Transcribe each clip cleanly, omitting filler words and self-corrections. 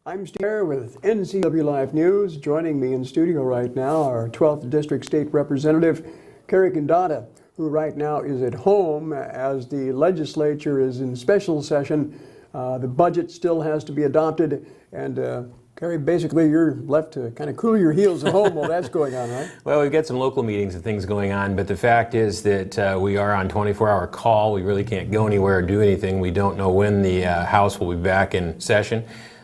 I'm Steve Kerr with NCWLIFE News. Joining me in studio right now, our 12th District State Representative Cary Condotta, who right now is at home as the legislature is in special session. The budget still has to be adopted, and Cary, basically you're left to kind of cool your heels at home while that's going on, right? Well, we've got some local meetings and things going on, but the fact is that we are on 24-hour call. We really can't go anywhere or do anything. We don't know when the House will be back in session.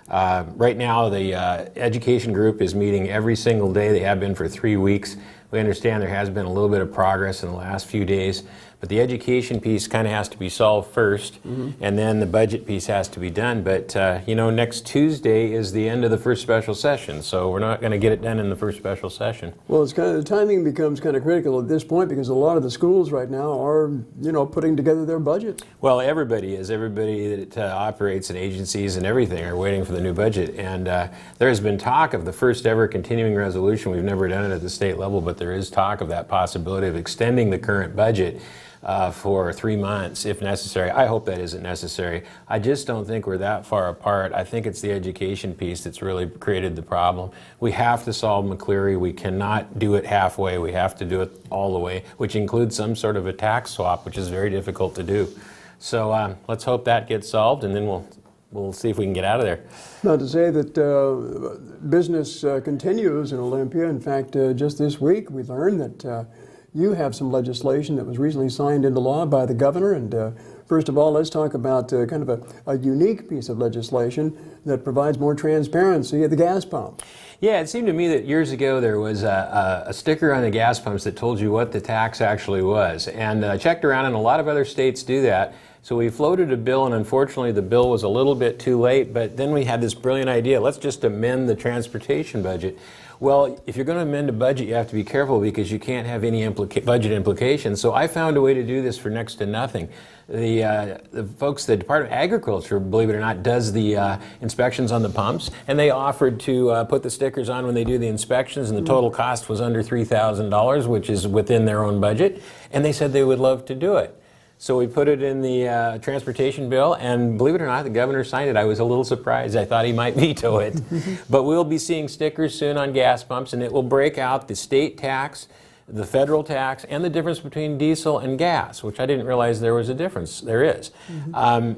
Right now, the education group is meeting every single day. They have been for 3 weeks. We understand there has been a little bit of progress in the last few days, but the education piece kind of has to be solved first, and then the budget piece has to be done. But you know, next Tuesday is the end of the first special session, so we're not going to get it done in the first special session. Well, it's kind of, the timing becomes kind of critical at this point because a lot of the schools right now are, you know, putting together their budgets. Well, everybody is. Everybody that operates in agencies and everything are waiting for the new budget, and there has been talk of the first ever continuing resolution. We've never done it at the state level, but there is talk of that possibility of extending the current budget for 3 months if necessary. I hope that isn't necessary. I just don't think we're that far apart. I think it's the education piece that's really created the problem. We have to solve McCleary. We cannot do it halfway. We have to do it all the way, which includes some sort of a tax swap, which is very difficult to do. So let's hope that gets solved, and then we'll see if we can get out of there. Not to say that business continues in Olympia. In fact, just this week we learned that you have some legislation that was recently signed into law by the governor. And first of all, let's talk about kind of a unique piece of legislation that provides more transparency at the gas pump. Yeah, it seemed to me that years ago there was a sticker on the gas pumps that told you what the tax actually was. And I checked around, and a lot of other states do that. So we floated a bill, and unfortunately the bill was a little bit too late, but then we had this brilliant idea. Let's just amend the transportation budget. Well, if you're going to amend a budget, you have to be careful because you can't have any budget implications. So I found a way to do this for next to nothing. The folks, the Department of Agriculture, believe it or not, does the inspections on the pumps, and they offered to put the stickers on when they do the inspections, and the total cost was under $3,000, which is within their own budget, and they said they would love to do it. So we put it in the transportation bill, and believe it or not, the governor signed it. I was a little surprised. I thought he might veto it. But we'll be seeing stickers soon on gas pumps, and it will break out the state tax, the federal tax, and the difference between diesel and gas, which I didn't realize there was a difference. There is.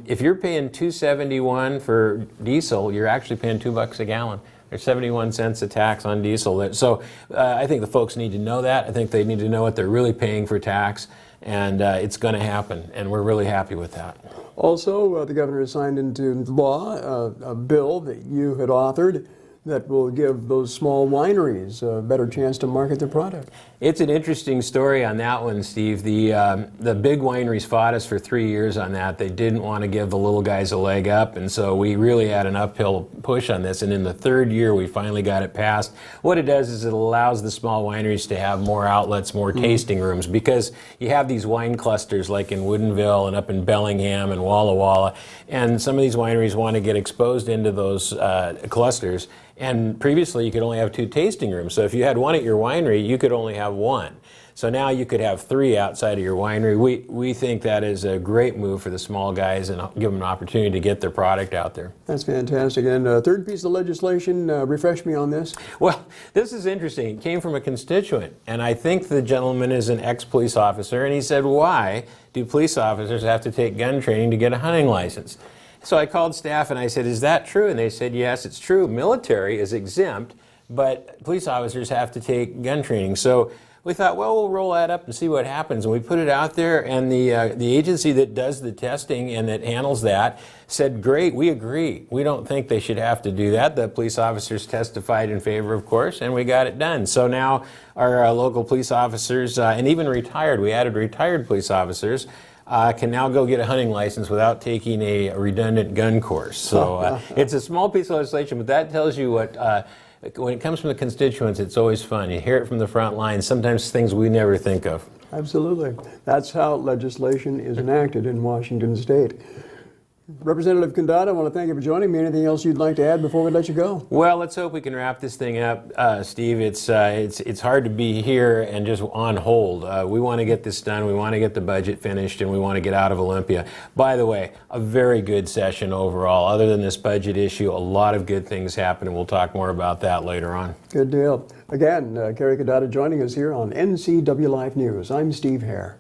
If you're paying $2.71 for diesel, you're actually paying $2 a gallon. There's 71 cents a tax on diesel. So I think the folks need to know that. I think they need to know what they're really paying for tax. And it's going to happen, and we're really happy with that. Also, the governor has signed into law a bill that you had authored that will give those small wineries a better chance to market their product. It's an interesting story on that one, Steve. The big wineries fought us for 3 years on that. They didn't want to give the little guys a leg up, and so we really had an uphill push on this, and in the third year we finally got it passed. What it does is it allows the small wineries to have more outlets, more tasting rooms, because you have these wine clusters like in Woodinville and up in Bellingham and Walla Walla, and some of these wineries want to get exposed into those clusters. And previously you could only have 2 tasting rooms. So if you had one at your winery, you could only have 1. So now you could have 3 outside of your winery. We think that is a great move for the small guys and give them an opportunity to get their product out there. That's fantastic. And third piece of legislation, refresh me on this. Well, this is interesting. It came from a constituent, and I think the gentleman is an ex-police officer, and he said, why do police officers have to take gun training to get a hunting license? So I called staff and I said, is that true? And they said, yes, it's true. Military is exempt, but police officers have to take gun training. So we thought, well, we'll roll that up and see what happens. And we put it out there, and the agency that does the testing and that handles that said, great, we agree. We don't think they should have to do that. The police officers testified in favor, of course, and we got it done. So now our local police officers, and even retired, we added retired police officers, can now go get a hunting license without taking a redundant gun course. So it's a small piece of legislation, but that tells you what, when it comes from the constituents, it's always fun. You hear it from the front lines, sometimes things we never think of. Absolutely. That's how legislation is enacted in Washington State. Representative Condotta, I want to thank you for joining me. Anything else you'd like to add before we let you go? Well, let's hope we can wrap this thing up, Steve. It's hard to be here and just on hold. We want to get this done. We want to get the budget finished, and we want to get out of Olympia. By the way, a very good session overall. Other than this budget issue, a lot of good things happened, and we'll talk more about that later on. Good deal. Again, Cary Condotta joining us here on NCWLIFE News. I'm Steve Hare.